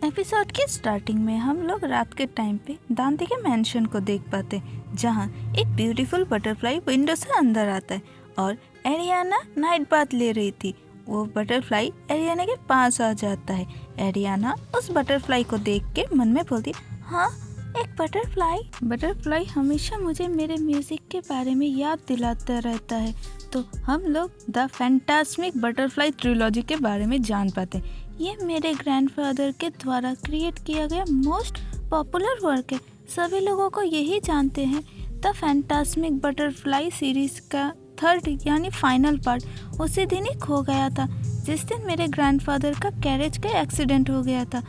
Episode की starting में हम लोग रात के टाइम पे दांते के मैंशन को देख पाते, जहाँ एक ब्यूटीफुल बटरफ्लाई विंडो से अंदर आता है और एरियाना नाइट बाथ ले रही थी। वो बटरफ्लाई एरियाना के पास आ जाता है। एरियाना उस बटरफ्लाई को देख के मन में बोलती, हाँ एक बटरफ्लाई हमेशा मुझे मेरे म्यूजिक के बारे में याद दिलाता रहता है। तो हम लोग द फैंटास्टिक बटरफ्लाई ट्रिलॉजी के बारे में जान पाते। ये मेरे ग्रैंडफादर के द्वारा क्रिएट किया गया मोस्ट पॉपुलर वर्क है। सभी लोगों को यही जानते हैं। द फैंटास्टिक बटरफ्लाई सीरीज का थर्ड यानी फाइनल पार्ट उसी दिन ही खो गया था, जिस दिन मेरे ग्रैंडफादर का कैरेज का एक्सीडेंट हो गया था।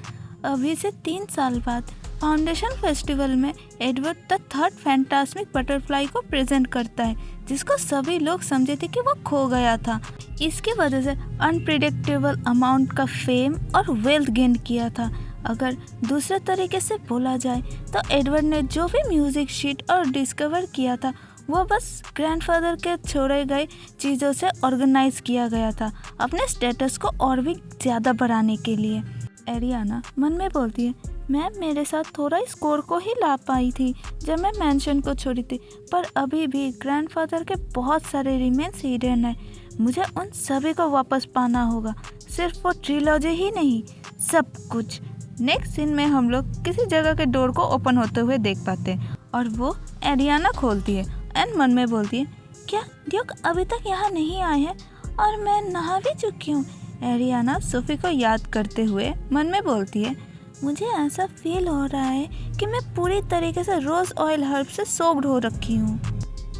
अभी से 3 साल बाद फाउंडेशन फेस्टिवल में Edward the third fantastic butterfly को प्रेजेंट करता है, जिसको सभी लोग समझे थे कि वो खो गया था। इसकी वजह से अनप्रिडिक्टेबल अमाउंट का फेम और वेल्थ गेन किया था। अगर दूसरे तरीके से बोला जाए तो एडवर्ड ने जो भी म्यूजिक शीट और डिस्कवर किया था वो बस ग्रैंडफादर के छोड़े गए चीज़ों से ऑर्गेनाइज किया गया था, अपने स्टेटस को और भी ज़्यादा बढ़ाने के लिए। एरियाना मन में बोलती है, मैं मेरे साथ थोड़ा स्कोर को ही ला पाई थी जब मैं मैंशन को छोड़ी थी, पर अभी भी ग्रैंडफादर के बहुत सारे रिमेन्स हिडन है। मुझे उन सभी को वापस पाना होगा, सिर्फ वो ट्रिलॉजी ही नहीं, सब कुछ। नेक्स्ट सीन में हम लोग किसी जगह के डोर को ओपन होते हुए देख पाते हैं और वो एरियाना खोलती है एंड मन में बोलती है, क्या ड्यूक अभी तक यहाँ नहीं आए हैं और मैं नहा भी चुकी हूँ। एरियाना सोफी को याद करते हुए मन में बोलती है, मुझे ऐसा फील हो रहा है कि मैं पूरी तरीके से रोज ऑयल हर्ब से सोक्ड हो रखी हूँ।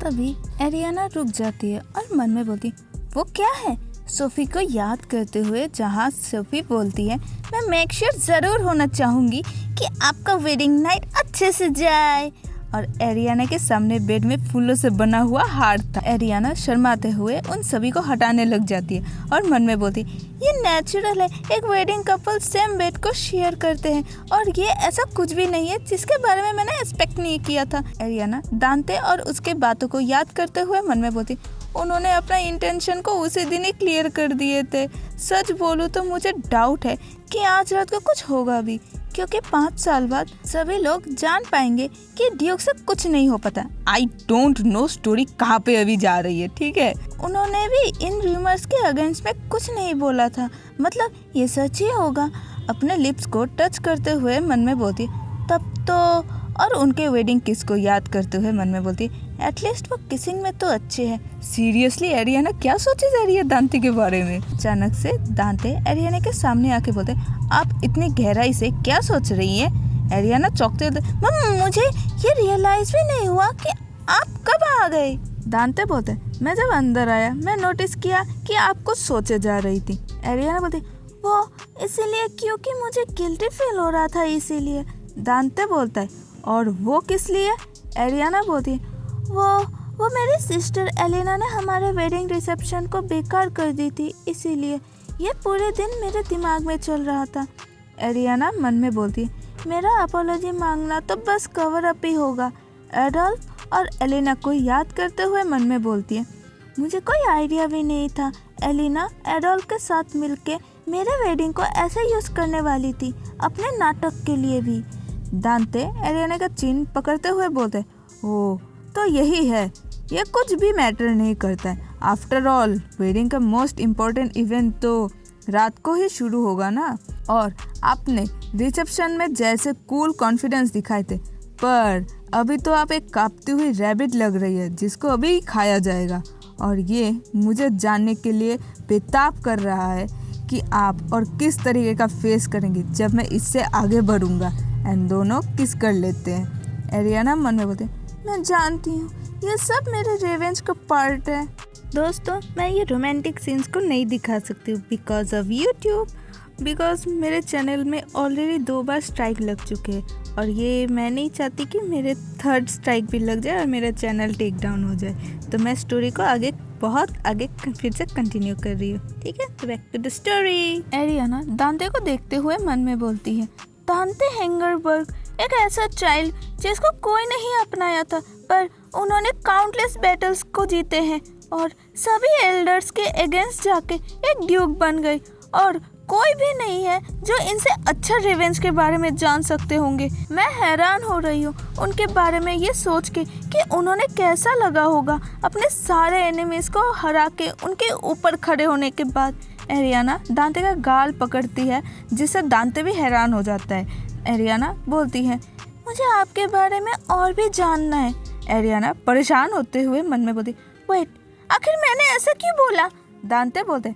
तभी एरियाना रुक जाती है और मन में बोलती, वो क्या है? सोफी को याद करते हुए जहाँ सोफी बोलती है, मैं मेक श्योर ज़रूर होना चाहूँगी कि आपका वेडिंग नाइट अच्छे से जाए। और एरियाना के सामने बेड में फूलों से बना हुआ हार था। एरियाना शर्माते हुए उन सभी को हटाने लग जाती है और मन में बोलती, ये नेचुरल है, एक वेडिंग कपल सेम बेड को शेयर करते हैं और ये ऐसा कुछ भी नहीं है जिसके बारे में मैंने एक्सपेक्ट नहीं किया था। एरियाना दांते और उसके बातों को याद करते हुए मन में बोलती, उन्होंने अपना इंटेंशन को उसी दिन ही क्लियर कर दिए थे। सच बोलूं तो मुझे डाउट है कि आज रात को कुछ होगा भी, क्योंकि 5 साल बाद सभी लोग जान पाएंगे कि ड्यूक से कुछ नहीं हो पाता। आई डोंट नो स्टोरी कहाँ पे अभी जा रही है, ठीक है। उन्होंने भी इन रूमर्स के अगेंस्ट में कुछ नहीं बोला था, मतलब ये सच ही होगा। अपने लिप्स को टच करते हुए मन में बोलती, तब तो। और उनके वेडिंग किस को याद करते हुए मन में बोलती, एटलीस्ट वो किसिंग में तो अच्छे हैं। सीरियसली एरियाना क्या सोचे जा रही है दांते के बारे में? अचानक से दांते एरियाना के सामने आके बोलते, आप इतनी गहराई से क्या सोच रही हैं? एरियाना चौंकते हुए, मुझे ये रियलाइज भी नहीं हुआ कि आप कब आ गए। दांते बोलते, मैं जब अंदर आया मैं नोटिस किया कि आप कुछ सोचे जा रही थी। एरियाना बोलती, वो इसीलिए क्योंकि मुझे गिल्टी फील हो रहा था इसीलिए। दांते बोलता है, और वो किस लिए? एरियाना बोलती है, वो मेरी सिस्टर एलेना ने हमारे वेडिंग रिसेप्शन को बेकार कर दी थी, इसीलिए ये पूरे दिन मेरे दिमाग में चल रहा था। एरियाना मन में बोलती है, मेरा अपॉलॉजी मांगना तो बस कवर अप ही होगा। एडोल्फ और एलेना को याद करते हुए मन में बोलती है, मुझे कोई आइडिया भी नहीं था एलेना एडोल्फ के साथ मिलके मेरे वेडिंग को ऐसे यूज़ करने वाली थी, अपने नाटक के लिए भी। दांते एरियाना का चिन्ह पकड़ते हुए बोलते, ओह तो यही है, ये कुछ भी मैटर नहीं करता है। आफ्टर ऑल वेडिंग का मोस्ट इम्पोर्टेंट इवेंट तो रात को ही शुरू होगा ना। और आपने रिसेप्शन में जैसे कूल कॉन्फिडेंस दिखाए थे, पर अभी तो आप एक कांपती हुई रैबिट लग रही है जिसको अभी खाया जाएगा। और ये मुझे जानने के लिए बेताब कर रहा है कि आप और किस तरीके का फेस करेंगे जब मैं इससे आगे बढ़ूंगा। एंड दोनों किस कर लेते हैं। एरियाना मन में बोलते, मैं जानती हूँ ये सब मेरे रिवेंज का पार्ट है। दोस्तों मैं ये रोमांटिक सीन्स को नहीं दिखा सकती हूँ बिकॉज ऑफ यूट्यूब, बिकॉज मेरे चैनल में ऑलरेडी 2 बार स्ट्राइक लग चुके हैं और ये मैं नहीं चाहती कि मेरे 3rd स्ट्राइक भी लग जाए और मेरा चैनल टेक डाउन हो जाए। तो मैं स्टोरी को बहुत आगे फिर से कंटिन्यू कर रही हूँ, ठीक है। तो back to the story. Ariana Dante को देखते हुए मन में बोलती है, दांते हेंगरबर्ग एक ऐसा चाइल्ड जिसको कोई नहीं अपनाया था, पर उन्होंने काउंटलेस बैटल्स को जीते हैं और सभी एल्डर्स के अगेंस्ट जाके एक ड्यूक बन गई और कोई भी नहीं है जो इनसे अच्छा रिवेंज के बारे में जान सकते होंगे। मैं हैरान हो रही हूँ उनके बारे में ये सोच के कि उन्होंने कैसा लगा होगा अपने सारे एनिमीज को हरा के उनके ऊपर खड़े होने के बाद। एरियाना दांते का गाल पकड़ती है जिससे दांते भी हैरान हो जाता है। एरियाना बोलती है, मुझे आपके बारे में और भी जानना है। एरियाना परेशान होते हुए मन में बोलती, वेट, आखिर मैंने ऐसा क्यों बोला? दांते बोलते,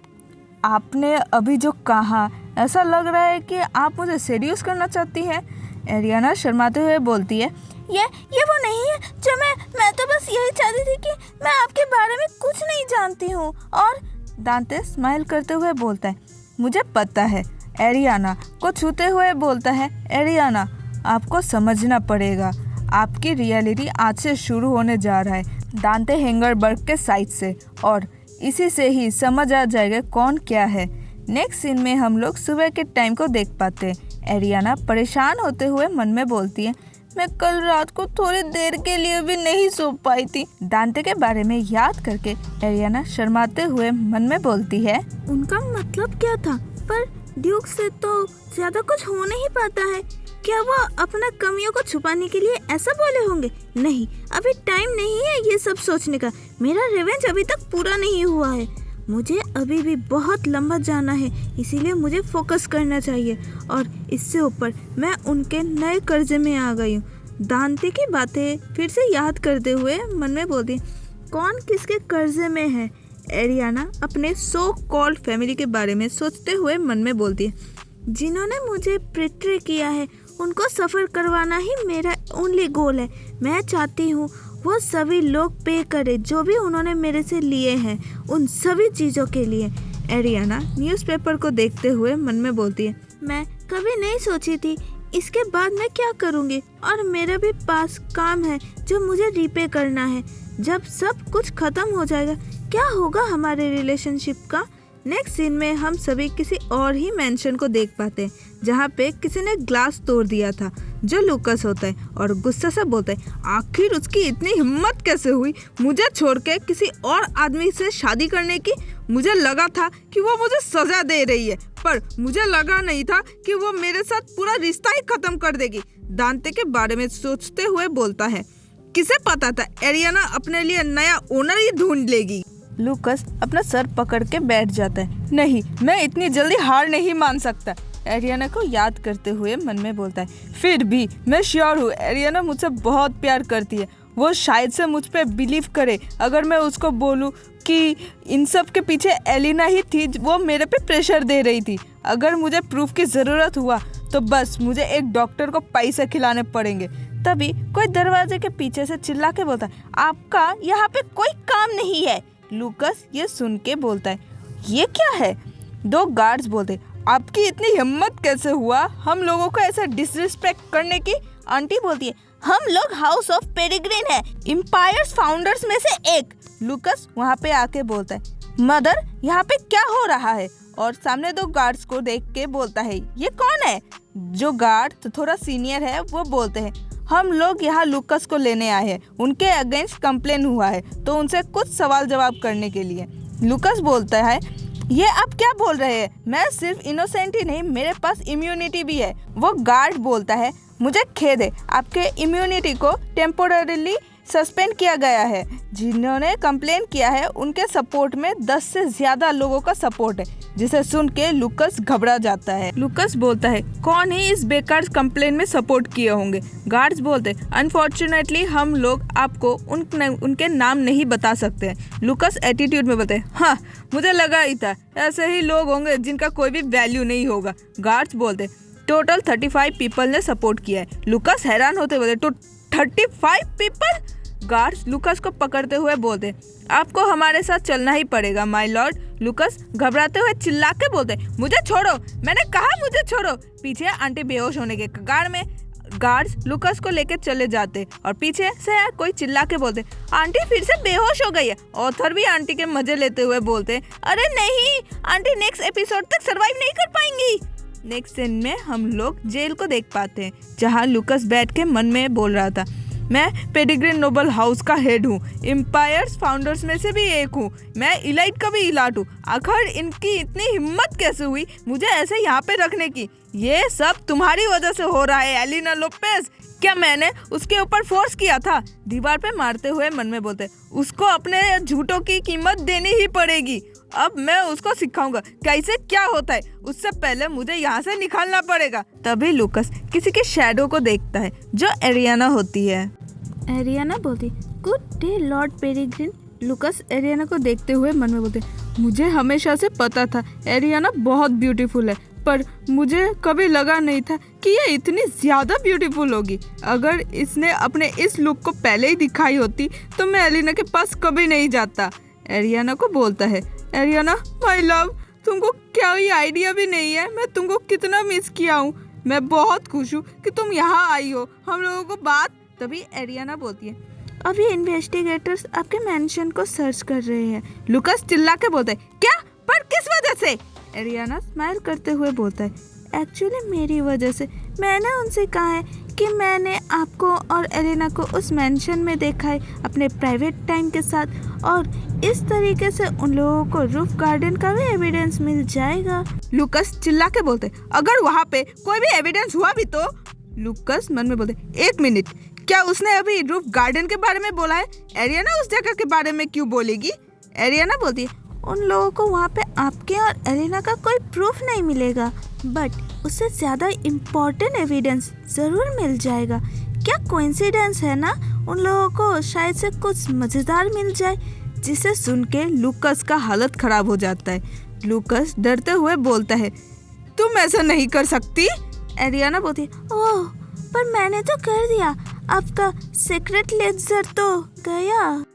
आपने अभी जो कहा ऐसा लग रहा है कि आप मुझे सेड्यूस करना चाहती हैं। एरियाना शर्माते हुए बोलती है, ये वो नहीं है जो मैं तो बस यही चाहती थी कि मैं आपके बारे में कुछ नहीं जानती हूँ। और दांते स्माइल करते हुए बोलता है, मुझे पता है। एरियाना को छूते हुए बोलता है, एरियाना आपको समझना पड़ेगा, आपकी रियलिटी आज से शुरू होने जा रहा है दांते हेंगरबर्ग के साइड से, और इसी से ही समझ आ जाएगा कौन क्या है। नेक्स्ट सीन में हम लोग सुबह के टाइम को देख पाते हैं। एरियाना परेशान होते हुए मन में बोलती है, मैं कल रात को थोड़ी देर के लिए भी नहीं सो पाई थी। दांते के बारे में याद करके एरियाना शर्माते हुए मन में बोलती है, उनका मतलब क्या था? पर ड्यूक से तो ज्यादा कुछ हो नहीं पाता है। क्या वो अपना कमियों को छुपाने के लिए ऐसा बोले होंगे? नहीं, अभी टाइम नहीं है ये सब सोचने का। मेरा रिवेंज अभी तक पूरा नहीं हुआ है। मुझे अभी भी बहुत लंबा जाना है, इसीलिए मुझे फोकस करना चाहिए। और इससे ऊपर मैं उनके नए कर्जे में आ गई हूँ। दांते की बातें फिर से याद करते हुए मन में बोलती, कौन किसके कर्जे में है? एरियाना अपने सो कॉल्ड फैमिली के बारे में सोचते हुए मन में बोलती है, जिन्होंने मुझे प्रिट्रे किया है उनको सफ़र करवाना ही मेरा ओनली गोल है। मैं चाहती हूँ वो सभी लोग पे करे जो भी उन्होंने मेरे से लिए हैं, उन सभी चीज़ों के लिए। एरियाना न्यूज़पेपर को देखते हुए मन में बोलती है, मैं कभी नहीं सोची थी इसके बाद मैं क्या करूँगी, और मेरा भी पास काम है जो मुझे रीपे करना है। जब सब कुछ ख़त्म हो जाएगा क्या होगा हमारे रिलेशनशिप का? नेक्स्ट सीन में हम सभी किसी और ही मेंशन को देख पाते हैं जहाँ पे किसी ने ग्लास तोड़ दिया था, जो लूकस होता है, और गुस्से से बोलता है, आखिर उसकी इतनी हिम्मत कैसे हुई मुझे छोड़ के किसी और आदमी से शादी करने की? मुझे लगा था कि वो मुझे सजा दे रही है, पर मुझे लगा नहीं था कि वो मेरे साथ पूरा रिश्ता ही खत्म कर देगी। दांते के बारे में सोचते हुए बोलता है, किसे पता था एरियाना अपने लिए नया ओनर ही ढूंढ लेगी। लूकस अपना सर पकड़ के बैठ जाता है, नहीं, मैं इतनी जल्दी हार नहीं मान सकता। एरियाना को याद करते हुए मन में बोलता है, फिर भी मैं श्योर हूँ एरियाना मुझसे बहुत प्यार करती है। वो शायद से मुझ पे बिलीव करे अगर मैं उसको बोलूँ कि इन सब के पीछे एलिना ही थी, वो मेरे पे प्रेशर दे रही थी। अगर मुझे प्रूफ की ज़रूरत हुआ तो बस मुझे एक डॉक्टर को पैसे खिलाने पड़ेंगे। तभी कोई दरवाजे के पीछे से चिल्ला के बोलता है, आपका यहाँ पे कोई काम नहीं है। लूकस ये सुन के बोलता है, ये क्या है? दो गार्ड्स बोलते, आपकी इतनी हिम्मत कैसे हुआ हम लोगों को ऐसा डिसरिस्पेक्ट करने की? आंटी बोलती है, हम लोग हाउस ऑफ पेरिग्रिन है, एम्पायर्स फाउंडर्स में से एक। लूकस वहाँ पे आके बोलता है, मदर यहाँ पे क्या हो रहा है? और सामने दो गार्ड्स को देख के बोलता है, ये कौन है? जो गार्ड तो थोड़ा सीनियर है वो बोलते हैं, हम लोग यहाँ लूकस को लेने आए हैं, उनके अगेंस्ट कंप्लेन हुआ है तो उनसे कुछ सवाल जवाब करने के लिए। लूकस बोलता है, ये आप क्या बोल रहे हैं? मैं सिर्फ इनोसेंट ही नहीं, मेरे पास इम्यूनिटी भी है। वो गार्ड बोलता है, मुझे खेद है, आपके इम्यूनिटी को टेम्पोररीली सस्पेंड किया गया है। जिन्होंने कंप्लेन किया है उनके सपोर्ट में 10 से ज़्यादा लोगों का सपोर्ट है। जिसे सुन के लूकस घबरा जाता है। लूकस बोलता है, कौन ही इस बेकार कंप्लेन में सपोर्ट किए होंगे? गार्ड्स बोलते, अनफॉर्चुनेटली हम लोग आपको उनके नाम नहीं बता सकते हैं। लूकस एटीट्यूड में बोलते, हाँ मुझे लगा ही था, ऐसे ही लोग होंगे जिनका कोई भी वैल्यू नहीं होगा। गार्ड्स बोलते, टोटल 35 पीपल ने सपोर्ट किया है। लूकस हैरान होते बोलते, तो 35 पीपल? गार्ड्स लूकस को पकड़ते हुए बोलते, आपको हमारे साथ चलना ही पड़ेगा माय लॉर्ड। लूकस घबराते हुए चिल्ला के बोलते, मुझे छोड़ो, मैंने कहा मुझे छोड़ो। पीछे आंटी बेहोश होने के कगार में। गार्ड्स लूकस को लेकर चले जाते और पीछे से कोई चिल्ला के बोलते, आंटी फिर से बेहोश हो गई है। ऑथर भी आंटी के मजे लेते हुए बोलते, अरे नहीं, आंटी नेक्स्ट एपिसोड तक सरवाइव नहीं कर पाएंगी। नेक्स्ट सीन में हम लोग जेल को देख पाते हैं जहाँ लूकस बैठ के मन में बोल रहा था, मैं पेडिग्रीन नोबल हाउस का हेड हूँ, एम्पायर्स फाउंडर्स में से भी एक हूँ, मैं इलाइट का भी इलाट हूँ। आखिर इनकी इतनी हिम्मत कैसे हुई मुझे ऐसे यहाँ पे रखने की? ये सब तुम्हारी वजह से हो रहा है एलिना लोपेज। क्या मैंने उसके ऊपर फोर्स किया था? दीवार पे मारते हुए मन में बोलते, उसको अपने झूठों की कीमत देनी ही पड़ेगी। अब मैं उसको सिखाऊंगा कैसे क्या होता है। उससे पहले मुझे यहाँ से निकालना पड़ेगा। तभी लूकस किसी के शैडो को देखता है जो एरियाना होती है। एरियाना बोलती, good day Lord Peregrine. Lucas Ariana को देखते हुए मन में बोलते, मुझे हमेशा से पता था एरियाना बहुत ब्यूटीफुल है, पर मुझे कभी लगा नहीं था कि ये इतनी ज़्यादा ब्यूटीफुल होगी। अगर इसने अपने इस लुक को पहले ही दिखाई होती तो मैं एलिना के पास कभी नहीं जाता। एरियाना को बोलता है, एरियाना माय लव, तुमको क्या ये आइडिया भी नहीं है मैं तुमको कितना मिस किया हूँ। मैं बहुत खुश हूँ कि तुम यहाँ आई हो, हम लोगों को बात। तभी एरियाना बोलती है, अभी इन्वेस्टिगेटर्स आपके मेंशन को सर्च कर रहे हैं। लूकस चिल्ला के बोलता है, क्या? पर किस वजह से? एरियाना स्माइल करते हुए बोलता है, एक्चुअली मेरी वजह से। मैंने उनसे कहा है कि मैंने आपको और एलिना को उस मेंशन में देखा है अपने प्राइवेट टाइम के साथ, और इस तरीके से उन लोगों को रूफ गार्डन का भी एविडेंस मिल जाएगा। लूकस चिल्ला के बोलते, अगर वहाँ पे कोई भी एविडेंस हुआ भी तो? लूकस मन में बोलते, एक मिनट, क्या उसने अभी रूफ गार्डन के बारे में बोला है? एरियाना उस जगह के बारे में क्यों बोलेगी? एरियाना बोलती है, उन लोगों को वहाँ पे आपके और एलिना का कोई प्रूफ नहीं मिलेगा, बट उससे ज़्यादा इम्पोर्टेंट एविडेंस ज़रूर मिल जाएगा। क्या कोइंसिडेंस है ना? उन लोगों को शायद से कुछ मज़ेदार मिल जाए। जिसे सुन के लूकस का हालत ख़राब हो जाता है। लूकस डरते हुए बोलता है, तुम ऐसा नहीं कर सकती। एरियाना बोलती है, ओह पर मैंने तो कर दिया, आपका सीक्रेट लेजर तो गया।